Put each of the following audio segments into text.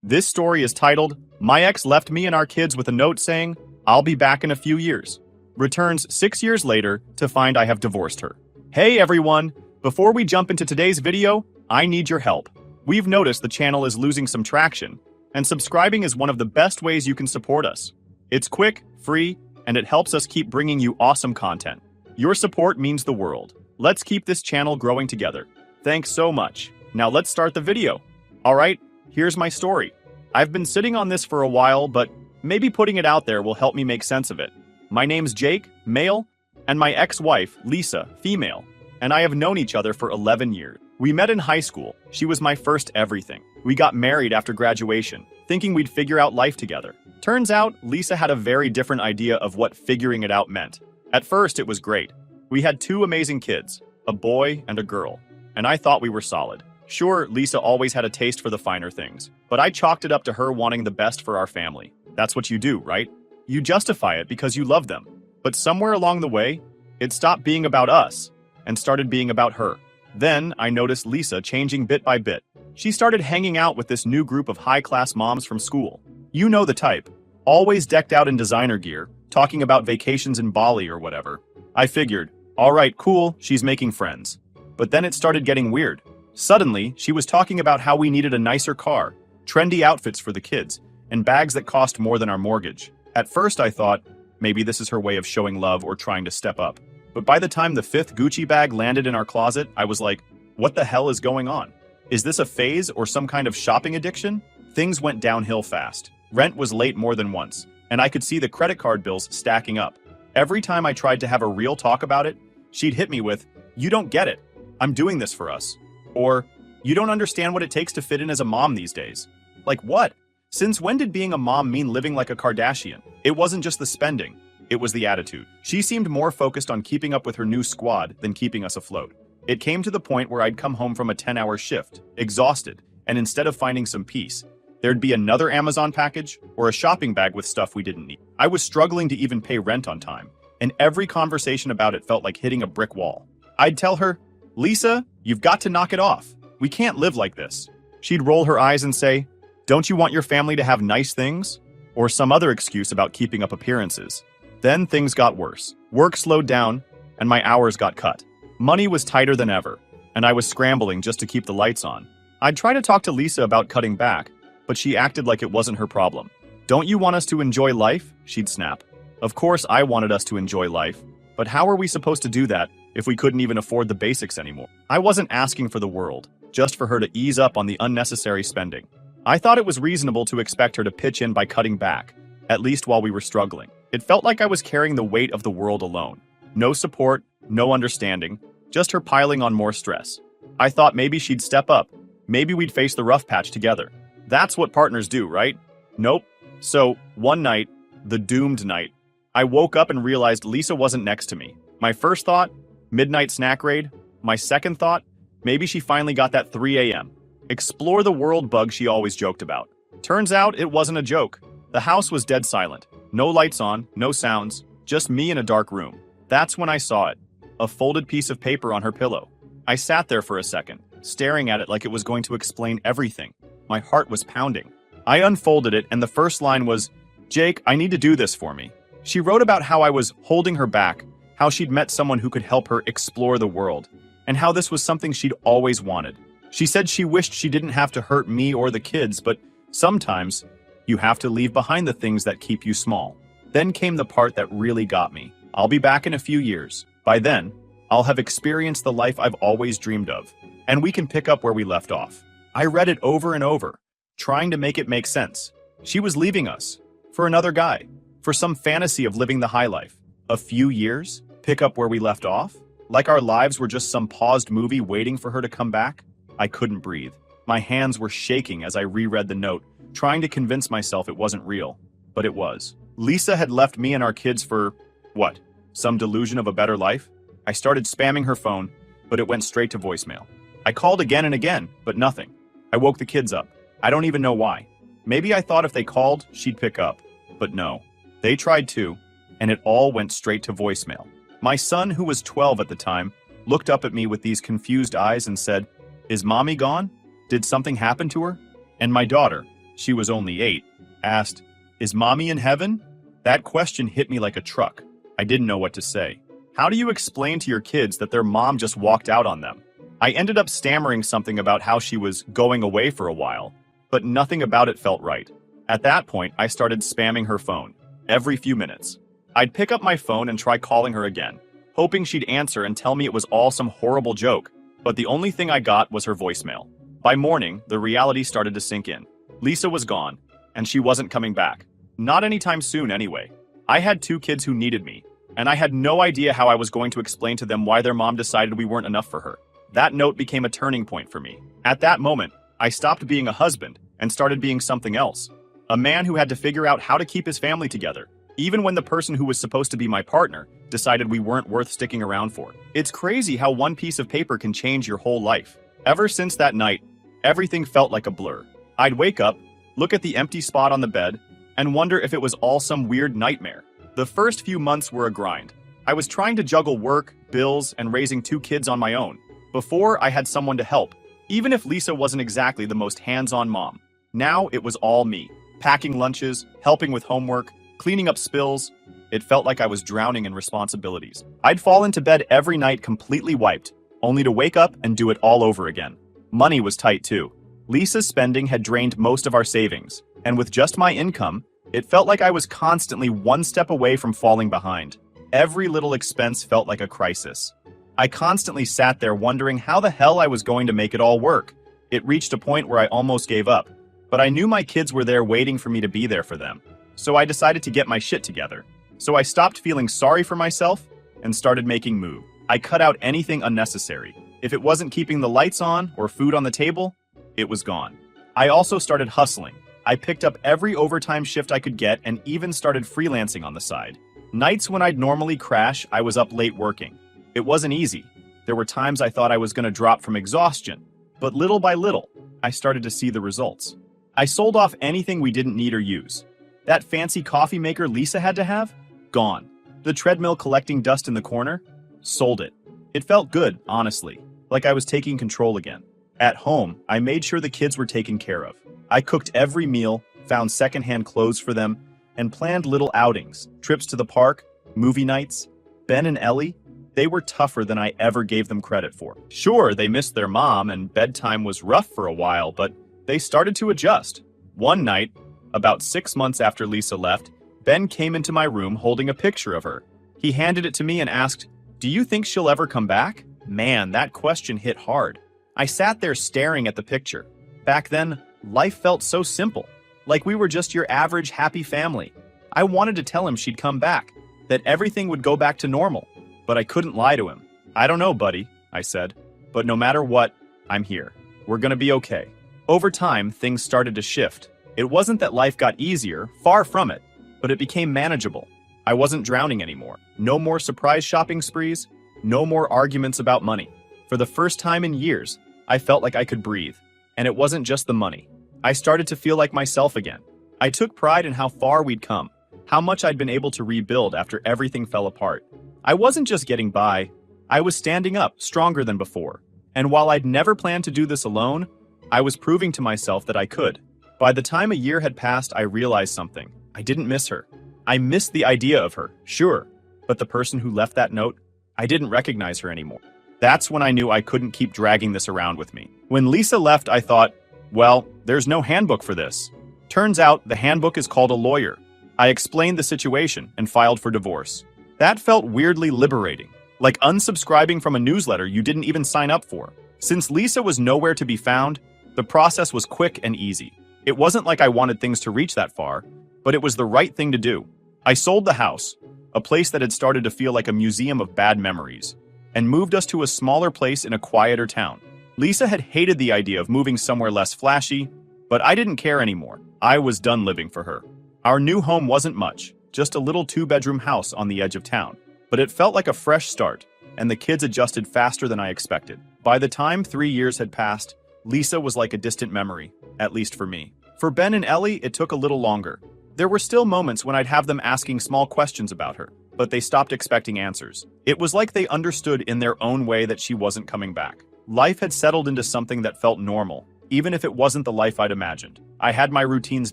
This story is titled, My Ex Left Me and Our Kids with a Note Saying, I'll Be Back in a Few Years. Returns 6 years later to find I have divorced her. Hey everyone! Before we jump into today's video, I need your help. We've noticed the channel is losing some traction, and subscribing is one of the best ways you can support us. It's quick, free, and it helps us keep bringing you awesome content. Your support means the world. Let's keep this channel growing together. Thanks so much. Now let's start the video. Alright, here's my story. I've been sitting on this for a while, but maybe putting it out there will help me make sense of it. My name's Jake, male, and my ex-wife, Lisa, female, and I have known each other for 11 years. We met in high school. She was my first everything. We got married after graduation, thinking we'd figure out life together. Turns out, Lisa had a very different idea of what figuring it out meant. At first, it was great. We had 2 amazing kids, a boy and a girl, and I thought we were solid. Sure, Lisa always had a taste for the finer things, but I chalked it up to her wanting the best for our family. That's what you do, right? You justify it because you love them. But somewhere along the way, it stopped being about us and started being about her. Then I noticed Lisa changing bit by bit. She started hanging out with this new group of high-class moms from school. You know the type. Always decked out in designer gear, talking about vacations in Bali or whatever. I figured, alright, cool, she's making friends. But then it started getting weird. Suddenly, she was talking about how we needed a nicer car, trendy outfits for the kids, and bags that cost more than our mortgage. At first I thought, maybe this is her way of showing love or trying to step up. But by the time the 5th Gucci bag landed in our closet, I was like, what the hell is going on? Is this a phase or some kind of shopping addiction? Things went downhill fast. Rent was late more than once, and I could see the credit card bills stacking up. Every time I tried to have a real talk about it, she'd hit me with, you don't get it. I'm doing this for us. Or, you don't understand what it takes to fit in as a mom these days. Like what? Since when did being a mom mean living like a Kardashian? It wasn't just the spending, it was the attitude. She seemed more focused on keeping up with her new squad than keeping us afloat. It came to the point where I'd come home from a 10-hour shift, exhausted, and instead of finding some peace, there'd be another Amazon package or a shopping bag with stuff we didn't need. I was struggling to even pay rent on time, and every conversation about it felt like hitting a brick wall. I'd tell her, Lisa, you've got to knock it off. We can't live like this. She'd roll her eyes and say, don't you want your family to have nice things? Or some other excuse about keeping up appearances. Then things got worse. Work slowed down, and my hours got cut. Money was tighter than ever, and I was scrambling just to keep the lights on. I'd try to talk to Lisa about cutting back, but she acted like it wasn't her problem. Don't you want us to enjoy life? She'd snap. Of course I wanted us to enjoy life, but how are we supposed to do that if we couldn't even afford the basics anymore? I wasn't asking for the world, just for her to ease up on the unnecessary spending. I thought it was reasonable to expect her to pitch in by cutting back, at least while we were struggling. It felt like I was carrying the weight of the world alone. No support, no understanding, just her piling on more stress. I thought maybe she'd step up, maybe we'd face the rough patch together. That's what partners do, right? Nope. So, one night, the doomed night, I woke up and realized Lisa wasn't next to me. My first thought, midnight snack raid. My second thought, maybe she finally got that 3 a.m. explore the world bug she always joked about. Turns out it wasn't a joke. The house was dead silent. No lights on, no sounds, just me in a dark room. That's when I saw it. A folded piece of paper on her pillow. I sat there for a second, staring at it like it was going to explain everything. My heart was pounding. I unfolded it and the first line was, Jake, I need to do this for me. She wrote about how I was holding her back, how she'd met someone who could help her explore the world, and how this was something she'd always wanted. She said she wished she didn't have to hurt me or the kids, but sometimes you have to leave behind the things that keep you small. Then came the part that really got me. I'll be back in a few years. By then, I'll have experienced the life I've always dreamed of, and we can pick up where we left off. I read it over and over, trying to make it make sense. She was leaving us. For another guy. For some fantasy of living the high life. A few years? Pick up where we left off? Like our lives were just some paused movie waiting for her to come back? I couldn't breathe. My hands were shaking as I reread the note, trying to convince myself it wasn't real. But it was. Lisa had left me and our kids for, what? Some delusion of a better life? I started spamming her phone, but it went straight to voicemail. I called again and again, but nothing. I woke the kids up. I don't even know why. Maybe I thought if they called, she'd pick up. But no. They tried too, and it all went straight to voicemail. My son, who was 12 at the time, looked up at me with these confused eyes and said, Is mommy gone? Did something happen to her? And my daughter, she was only 8, asked, "Is mommy in heaven?" That question hit me like a truck. I didn't know what to say. How do you explain to your kids that their mom just walked out on them? I ended up stammering something about how she was going away for a while, but nothing about it felt right. At that point, I started spamming her phone every few minutes. I'd pick up my phone and try calling her again, hoping she'd answer and tell me it was all some horrible joke, but the only thing I got was her voicemail. By morning, the reality started to sink in. Lisa was gone, and she wasn't coming back. Not anytime soon, anyway. I had 2 kids who needed me, and I had no idea how I was going to explain to them why their mom decided we weren't enough for her. That note became a turning point for me. At that moment, I stopped being a husband and started being something else. A man who had to figure out how to keep his family together, even when the person who was supposed to be my partner decided we weren't worth sticking around for. It's crazy how one piece of paper can change your whole life. Ever since that night, everything felt like a blur. I'd wake up, look at the empty spot on the bed, and wonder if it was all some weird nightmare. The first few months were a grind. I was trying to juggle work, bills, and raising 2 kids on my own. Before, I had someone to help, even if Lisa wasn't exactly the most hands-on mom. Now, it was all me. Packing lunches, helping with homework, cleaning up spills. It felt like I was drowning in responsibilities. I'd fall into bed every night completely wiped, only to wake up and do it all over again. Money was tight too. Lisa's spending had drained most of our savings, and with just my income, it felt like I was constantly one step away from falling behind. Every little expense felt like a crisis. I constantly sat there wondering how the hell I was going to make it all work. It reached a point where I almost gave up, but I knew my kids were there waiting for me to be there for them. So I decided to get my shit together. So I stopped feeling sorry for myself and started making moves. I cut out anything unnecessary. If it wasn't keeping the lights on or food on the table, it was gone. I also started hustling. I picked up every overtime shift I could get and even started freelancing on the side. Nights when I'd normally crash, I was up late working. It wasn't easy. There were times I thought I was going to drop from exhaustion, but little by little, I started to see the results. I sold off anything we didn't need or use. That fancy coffee maker Lisa had to have? Gone. The treadmill collecting dust in the corner? Sold it. It felt good, honestly, like I was taking control again. At home, I made sure the kids were taken care of. I cooked every meal, found secondhand clothes for them, and planned little outings, trips to the park, movie nights. Ben and Ellie, they were tougher than I ever gave them credit for. Sure, they missed their mom and bedtime was rough for a while, but they started to adjust. One night, about 6 months after Lisa left, Ben came into my room holding a picture of her. He handed it to me and asked, "Do you think she'll ever come back?" Man, that question hit hard. I sat there staring at the picture. Back then, life felt so simple, like we were just your average happy family. I wanted to tell him she'd come back, that everything would go back to normal, but I couldn't lie to him. "I don't know, buddy," I said, "but no matter what, I'm here. We're gonna be okay." Over time, things started to shift. It wasn't that life got easier, far from it, but it became manageable. I wasn't drowning anymore. No more surprise shopping sprees, no more arguments about money. For the first time in years, I felt like I could breathe. And it wasn't just the money. I started to feel like myself again. I took pride in how far we'd come, how much I'd been able to rebuild after everything fell apart. I wasn't just getting by, I was standing up, stronger than before. And while I'd never planned to do this alone, I was proving to myself that I could. By the time a year had passed, I realized something. I didn't miss her. I missed the idea of her, sure, but the person who left that note, I didn't recognize her anymore. That's when I knew I couldn't keep dragging this around with me. When Lisa left, I thought, well, there's no handbook for this. Turns out the handbook is called a lawyer. I explained the situation and filed for divorce. That felt weirdly liberating, like unsubscribing from a newsletter you didn't even sign up for. Since Lisa was nowhere to be found, the process was quick and easy. It wasn't like I wanted things to reach that far, but it was the right thing to do. I sold the house, a place that had started to feel like a museum of bad memories, and moved us to a smaller place in a quieter town. Lisa had hated the idea of moving somewhere less flashy, but I didn't care anymore. I was done living for her. Our new home wasn't much, just a little 2-bedroom house on the edge of town, but it felt like a fresh start, and the kids adjusted faster than I expected. By the time 3 years had passed, Lisa was like a distant memory, at least for me. For Ben and Ellie, it took a little longer. There were still moments when I'd have them asking small questions about her, but they stopped expecting answers. It was like they understood in their own way that she wasn't coming back. Life had settled into something that felt normal, even if it wasn't the life I'd imagined. I had my routines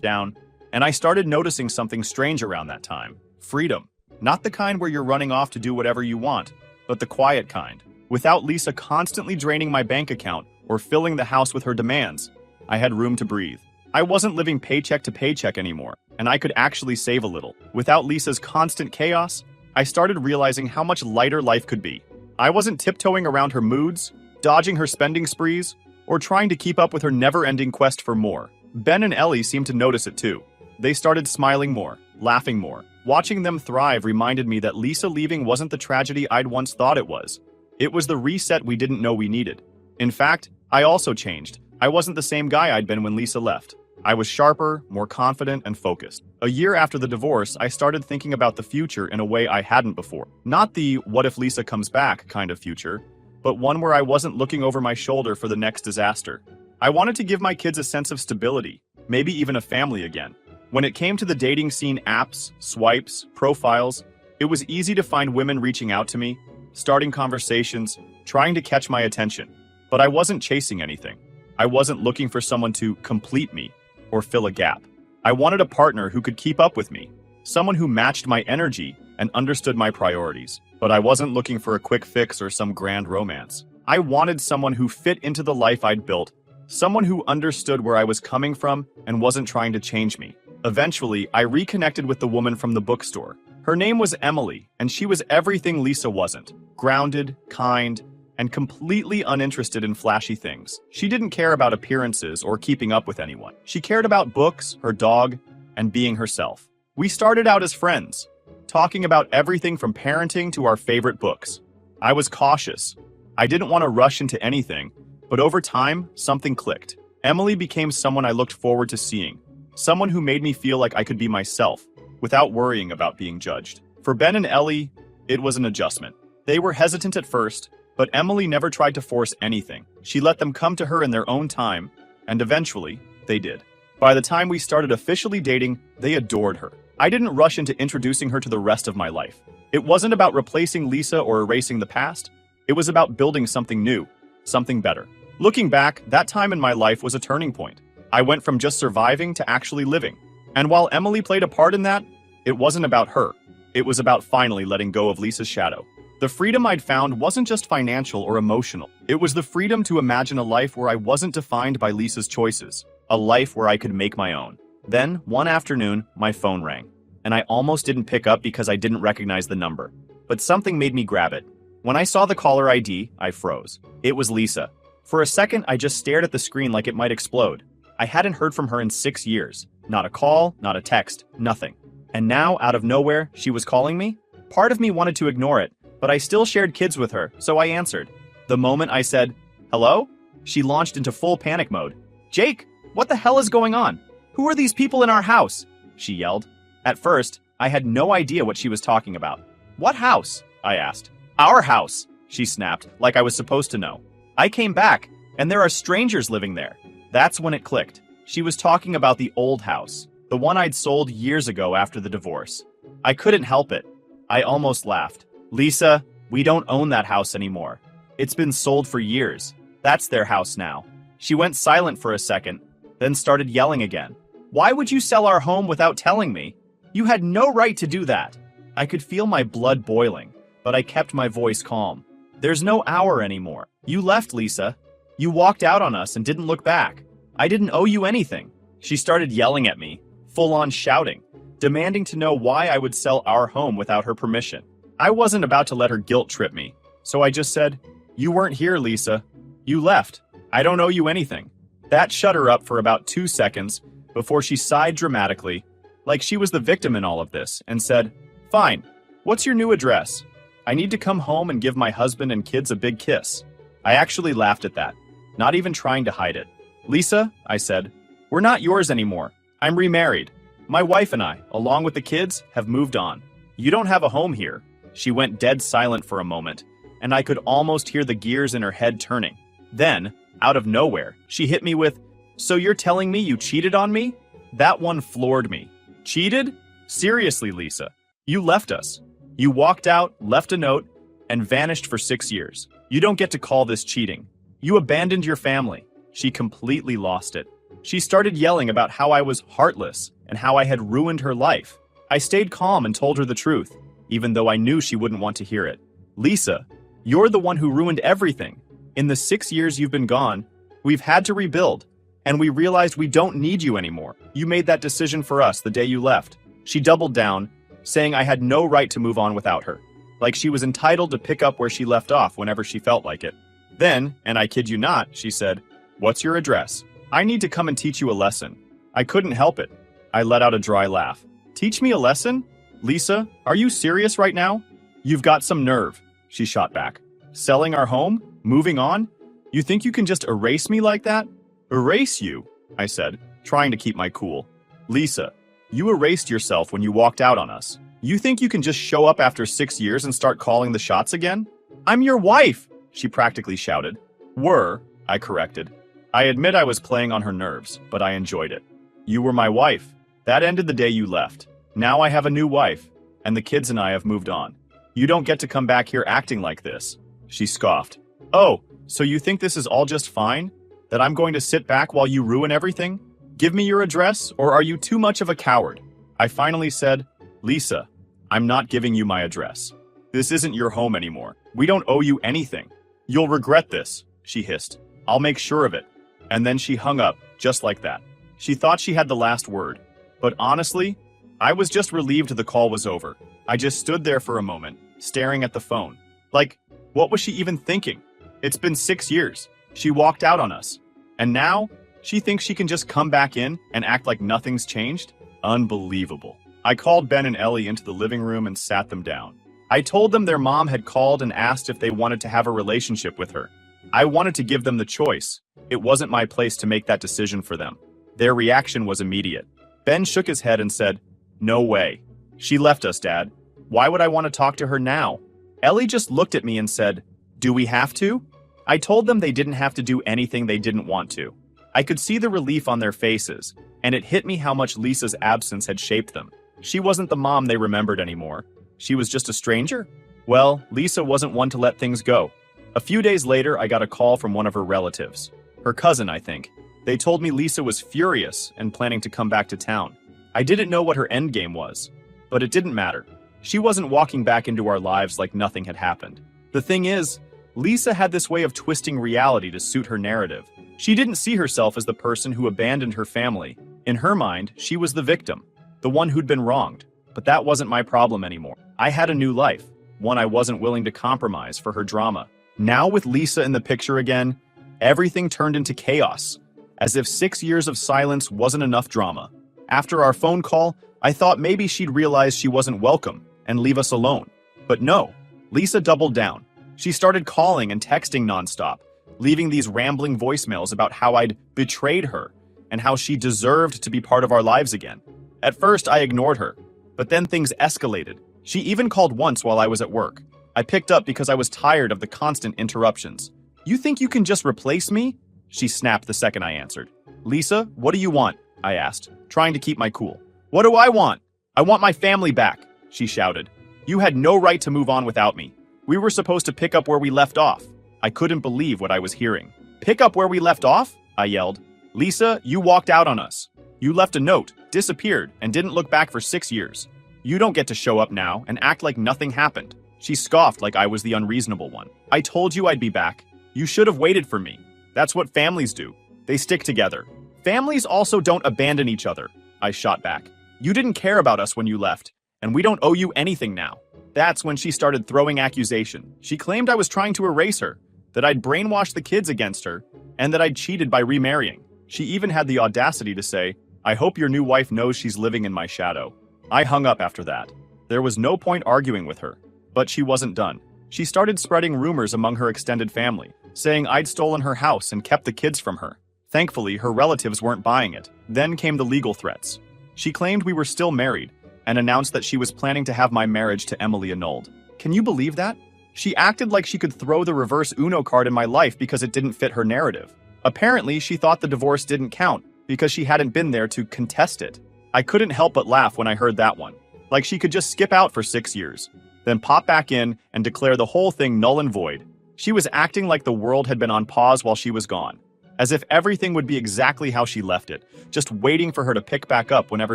down, and I started noticing something strange around that time. Freedom. Not the kind where you're running off to do whatever you want, but the quiet kind. Without Lisa constantly draining my bank account or filling the house with her demands, I had room to breathe. I wasn't living paycheck to paycheck anymore, and I could actually save a little. Without Lisa's constant chaos, I started realizing how much lighter life could be. I wasn't tiptoeing around her moods, dodging her spending sprees, or trying to keep up with her never-ending quest for more. Ben and Ellie seemed to notice it too. They started smiling more, laughing more. Watching them thrive reminded me that Lisa leaving wasn't the tragedy I'd once thought it was. It was the reset we didn't know we needed. In fact, I also changed. I wasn't the same guy I'd been when Lisa left. I was sharper, more confident, and focused. A year after the divorce, I started thinking about the future in a way I hadn't before. Not the what if Lisa comes back kind of future, but one where I wasn't looking over my shoulder for the next disaster. I wanted to give my kids a sense of stability, maybe even a family again. When it came to the dating scene apps, swipes, profiles, it was easy to find women reaching out to me, starting conversations, trying to catch my attention. But I wasn't chasing anything. I wasn't looking for someone to complete me or fill a gap. I wanted a partner who could keep up with me, someone who matched my energy and understood my priorities. But I wasn't looking for a quick fix or some grand romance. I wanted someone who fit into the life I'd built, someone who understood where I was coming from and wasn't trying to change me. Eventually, I reconnected with the woman from the bookstore. Her name was Emily, and she was everything Lisa wasn't. Grounded, kind, and completely uninterested in flashy things. She didn't care about appearances or keeping up with anyone. She cared about books, her dog, and being herself. We started out as friends, talking about everything from parenting to our favorite books. I was cautious. I didn't want to rush into anything, but over time, something clicked. Emily became someone I looked forward to seeing. Someone who made me feel like I could be myself, without worrying about being judged. For Ben and Ellie, it was an adjustment. They were hesitant at first, but Emily never tried to force anything. She let them come to her in their own time, and eventually, they did. By the time we started officially dating, they adored her. I didn't rush into introducing her to the rest of my life. It wasn't about replacing Lisa or erasing the past. It was about building something new, something better. Looking back, that time in my life was a turning point. I went from just surviving to actually living. And while Emily played a part in that, it wasn't about her. It was about finally letting go of Lisa's shadow. The freedom I'd found wasn't just financial or emotional. It was the freedom to imagine a life where I wasn't defined by Lisa's choices, a life where I could make my own. Then, one afternoon, my phone rang, and I almost didn't pick up because I didn't recognize the number. But something made me grab it. When I saw the caller ID, I froze. It was Lisa. For a second, I just stared at the screen like it might explode. I hadn't heard from her in 6 years. Not a call, not a text, nothing. And now, out of nowhere, she was calling me? Part of me wanted to ignore it, but I still shared kids with her, so I answered. The moment I said, "Hello?" she launched into full panic mode. "Jake, what the hell is going on? Who are these people in our house?" she yelled. At first, I had no idea what she was talking about. "What house?" I asked. "Our house," she snapped, like I was supposed to know. "I came back, and there are strangers living there." That's when it clicked. She was talking about the old house, the one I'd sold years ago after the divorce. I couldn't help it. I almost laughed. "Lisa, we don't own that house anymore. It's been sold for years. That's their house now." She went silent for a second, then started yelling again. "Why would you sell our home without telling me? You had no right to do that." I could feel my blood boiling, but I kept my voice calm. "There's no hour anymore. You left, Lisa. You walked out on us and didn't look back. I didn't owe you anything." She started yelling at me, full-on shouting, demanding to know why I would sell our home without her permission. I wasn't about to let her guilt trip me, so I just said, "You weren't here, Lisa. You left. I don't owe you anything." That shut her up for about 2 seconds before she sighed dramatically, like she was the victim in all of this, and said, "Fine. What's your new address? I need to come home and give my husband and kids a big kiss." I actually laughed at that, not even trying to hide it. "Lisa," I said, "we're not yours anymore. I'm remarried. My wife and I, along with the kids, have moved on. You don't have a home here." She went dead silent for a moment, and I could almost hear the gears in her head turning. Then, out of nowhere, she hit me with, "So you're telling me you cheated on me?" That one floored me. "Cheated? Seriously, Lisa. You left us. You walked out, left a note, and vanished for 6 years. You don't get to call this cheating. You abandoned your family. She completely lost it. She started yelling about how I was heartless and how I had ruined her life. I stayed calm and told her the truth, even though I knew she wouldn't want to hear it. Lisa, you're the one who ruined everything. In the 6 years you've been gone, we've had to rebuild, and we realized we don't need you anymore. You made that decision for us the day you left. She doubled down, saying I had no right to move on without her, like she was entitled to pick up where she left off whenever she felt like it. Then, and I kid you not, she said, "What's your address? I need to come and teach you a lesson." I couldn't help it. I let out a dry laugh. Teach me a lesson? Lisa, are you serious right now? You've got some nerve, she shot back. Selling our home? Moving on? You think you can just erase me like that? Erase you, I said, trying to keep my cool. Lisa, you erased yourself when you walked out on us. You think you can just show up after 6 years and start calling the shots again? I'm your wife, she practically shouted. Were, I corrected. I admit I was playing on her nerves, but I enjoyed it. You were my wife. That ended the day you left. Now I have a new wife, and the kids and I have moved on. You don't get to come back here acting like this. She scoffed. Oh, so you think this is all just fine? That I'm going to sit back while you ruin everything? Give me your address, or are you too much of a coward? I finally said, Lisa, I'm not giving you my address. This isn't your home anymore. We don't owe you anything. You'll regret this, she hissed. I'll make sure of it. And then she hung up, just like that. She thought she had the last word. But honestly, I was just relieved the call was over. I just stood there for a moment, staring at the phone. Like, what was she even thinking? It's been 6 years. She walked out on us. And now, she thinks she can just come back in and act like nothing's changed? Unbelievable. I called Ben and Ellie into the living room and sat them down. I told them their mom had called and asked if they wanted to have a relationship with her. I wanted to give them the choice. It wasn't my place to make that decision for them. Their reaction was immediate. Ben shook his head and said, No way. She left us, Dad. Why would I want to talk to her now? Ellie just looked at me and said, Do we have to? I told them they didn't have to do anything they didn't want to. I could see the relief on their faces, and it hit me how much Lisa's absence had shaped them. She wasn't the mom they remembered anymore. She was just a stranger? Well, Lisa wasn't one to let things go. A few days later, I got a call from one of her relatives. Her cousin, I think. They told me Lisa was furious and planning to come back to town. I didn't know what her endgame was, but it didn't matter. She wasn't walking back into our lives like nothing had happened. The thing is, Lisa had this way of twisting reality to suit her narrative. She didn't see herself as the person who abandoned her family. In her mind, she was the victim, the one who'd been wronged. But that wasn't my problem anymore. I had a new life, one I wasn't willing to compromise for her drama. Now with Lisa in the picture again, everything turned into chaos, as if 6 years of silence wasn't enough drama. After our phone call, I thought maybe she'd realize she wasn't welcome and leave us alone. But no, Lisa doubled down. She started calling and texting nonstop, leaving these rambling voicemails about how I'd betrayed her and how she deserved to be part of our lives again. At first, I ignored her, but then things escalated. She even called once while I was at work. I picked up because I was tired of the constant interruptions. You think you can just replace me? She snapped the second I answered. Lisa, what do you want? I asked, trying to keep my cool. What do I want? I want my family back, she shouted. You had no right to move on without me. We were supposed to pick up where we left off. I couldn't believe what I was hearing. Pick up where we left off? I yelled. Lisa, you walked out on us. You left a note, disappeared, and didn't look back for 6 years. You don't get to show up now and act like nothing happened. She scoffed like I was the unreasonable one. I told you I'd be back. You should have waited for me. That's what families do. They stick together. Families also don't abandon each other, I shot back. You didn't care about us when you left, and we don't owe you anything now. That's when she started throwing accusation. She claimed I was trying to erase her, that I'd brainwashed the kids against her, and that I'd cheated by remarrying. She even had the audacity to say, I hope your new wife knows she's living in my shadow. I hung up after that. There was no point arguing with her. But she wasn't done. She started spreading rumors among her extended family, saying I'd stolen her house and kept the kids from her. Thankfully, her relatives weren't buying it. Then came the legal threats. She claimed we were still married and announced that she was planning to have my marriage to Emily annulled. Can you believe that? She acted like she could throw the reverse Uno card in my life because it didn't fit her narrative. Apparently, she thought the divorce didn't count because she hadn't been there to contest it. I couldn't help but laugh when I heard that one. Like she could just skip out for 6 years, then pop back in and declare the whole thing null and void. She was acting like the world had been on pause while she was gone. as if everything would be exactly how she left it, just waiting for her to pick back up whenever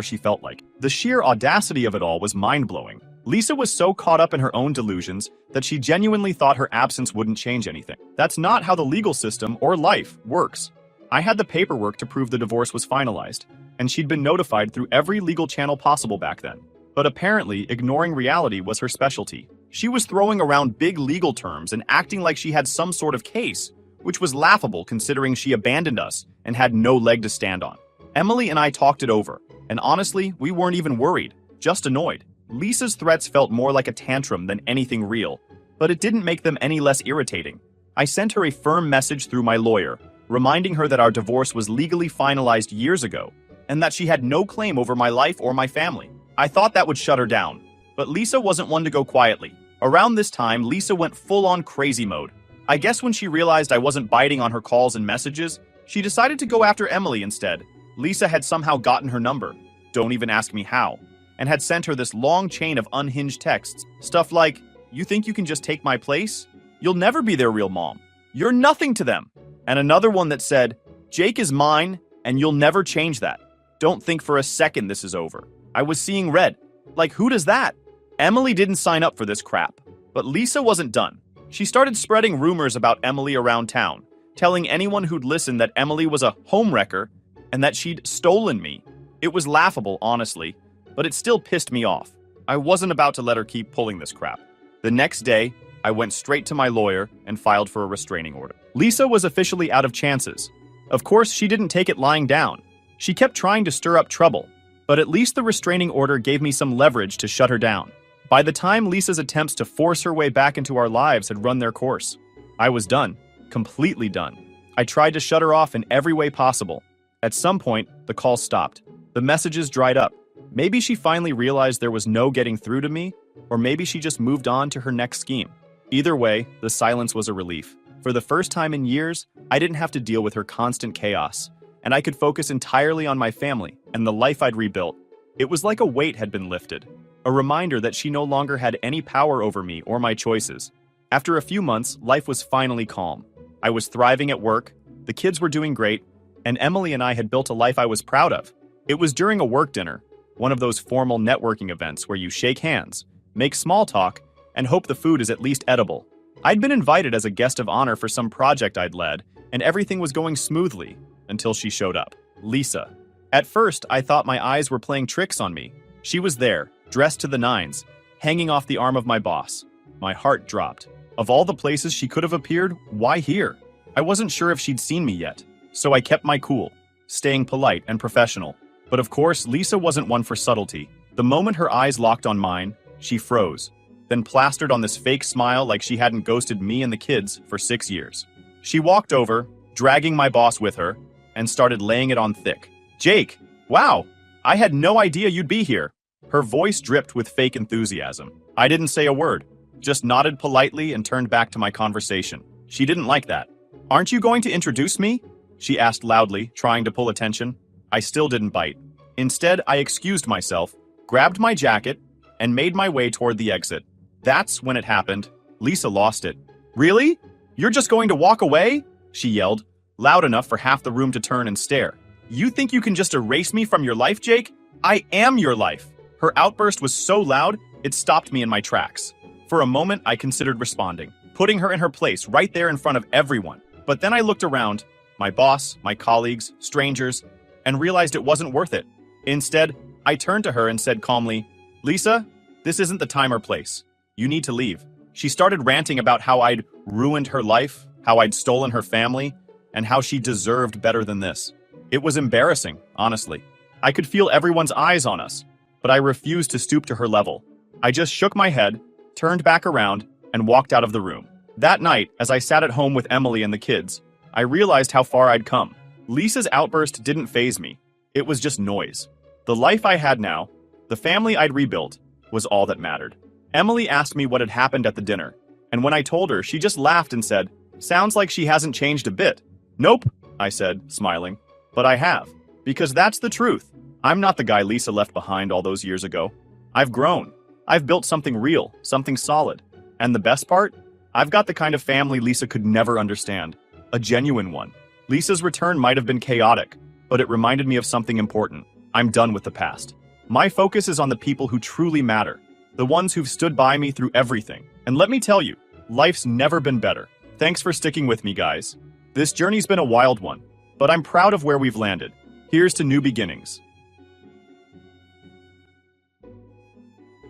she felt like. The sheer audacity of it all was mind-blowing. Lisa was so caught up in her own delusions that she genuinely thought her absence wouldn't change anything. That's not how the legal system or life works. I had the paperwork to prove the divorce was finalized, and she'd been notified through every legal channel possible back then. But apparently, ignoring reality was her specialty. She was throwing around big legal terms and acting like she had some sort of case, which was laughable considering she abandoned us and had no leg to stand on. Emily and I talked it over, and honestly, we weren't even worried, just annoyed. Lisa's threats felt more like a tantrum than anything real, but it didn't make them any less irritating. I sent her a firm message through my lawyer, reminding her that our divorce was legally finalized years ago, and that she had no claim over my life or my family. I thought that would shut her down, but Lisa wasn't one to go quietly. Around this time, Lisa went full-on crazy mode. I guess when she realized I wasn't biting on her calls and messages, she decided to go after Emily instead. Lisa had somehow gotten her number, don't even ask me how, and had sent her this long chain of unhinged texts. Stuff like, "You think you can just take my place? You'll never be their real mom. You're nothing to them." And another one that said, "Jake is mine, and you'll never change that. Don't think for a second this is over." I was seeing red. Like, who does that? Emily didn't sign up for this crap. But Lisa wasn't done. She started spreading rumors about Emily around town, telling anyone who'd listen that Emily was a homewrecker and that she'd stolen me. It was laughable, honestly, but it still pissed me off. I wasn't about to let her keep pulling this crap. The next day, I went straight to my lawyer and filed for a restraining order. Lisa was officially out of chances. Of course, she didn't take it lying down. She kept trying to stir up trouble, but at least the restraining order gave me some leverage to shut her down. By the time Lisa's attempts to force her way back into our lives had run their course, I was done. Completely done. I tried to shut her off in every way possible. At some point, the calls stopped. The messages dried up. Maybe she finally realized there was no getting through to me, or maybe she just moved on to her next scheme. Either way, the silence was a relief. For the first time in years, I didn't have to deal with her constant chaos, and I could focus entirely on my family and the life I'd rebuilt. It was like a weight had been lifted, a reminder that she no longer had any power over me or my choices. After a few months, life was finally calm. I was thriving at work, the kids were doing great, and Emily and I had built a life I was proud of. It was during a work dinner, one of those formal networking events where you shake hands, make small talk, and hope the food is at least edible. I'd been invited as a guest of honor for some project I'd led, and everything was going smoothly until she showed up. Lisa. At first, I thought my eyes were playing tricks on me. She was there, dressed to the nines, hanging off the arm of my boss. My heart dropped. Of all the places she could have appeared, why here? I wasn't sure if she'd seen me yet, so I kept my cool, staying polite and professional. But of course, Lisa wasn't one for subtlety. The moment her eyes locked on mine, she froze, then plastered on this fake smile like she hadn't ghosted me and the kids for 6 years. She walked over, dragging my boss with her, and started laying it on thick. "Jake, wow, I had no idea you'd be here." Her voice dripped with fake enthusiasm. I didn't say a word, just nodded politely and turned back to my conversation. She didn't like that. "Aren't you going to introduce me?" she asked loudly, trying to pull attention. I still didn't bite. Instead, I excused myself, grabbed my jacket, and made my way toward the exit. That's when it happened. Lisa lost it. "Really? You're just going to walk away?" she yelled, loud enough for half the room to turn and stare. "You think you can just erase me from your life, Jake? I am your life." Her outburst was so loud, it stopped me in my tracks. For a moment, I considered responding, putting her in her place right there in front of everyone. But then I looked around, my boss, my colleagues, strangers, and realized it wasn't worth it. Instead, I turned to her and said calmly, "Lisa, this isn't the time or place. You need to leave." She started ranting about how I'd ruined her life, how I'd stolen her family, and how she deserved better than this. It was embarrassing, honestly. I could feel everyone's eyes on us, but I refused to stoop to her level. I just shook my head, turned back around, and walked out of the room. That night, as I sat at home with Emily and the kids, I realized how far I'd come. Lisa's outburst didn't faze me. It was just noise. The life I had now, the family I'd rebuilt, was all that mattered. Emily asked me what had happened at the dinner, and when I told her, she just laughed and said, "Sounds like she hasn't changed a bit." "Nope," I said, smiling. "But I have. Because that's the truth. I'm not the guy Lisa left behind all those years ago. I've grown. I've built something real, something solid. And the best part? I've got the kind of family Lisa could never understand. A genuine one. Lisa's return might have been chaotic, but it reminded me of something important. I'm done with the past. My focus is on the people who truly matter, the ones who've stood by me through everything. And let me tell you, life's never been better. Thanks for sticking with me, guys. This journey's been a wild one, but I'm proud of where we've landed. Here's to new beginnings.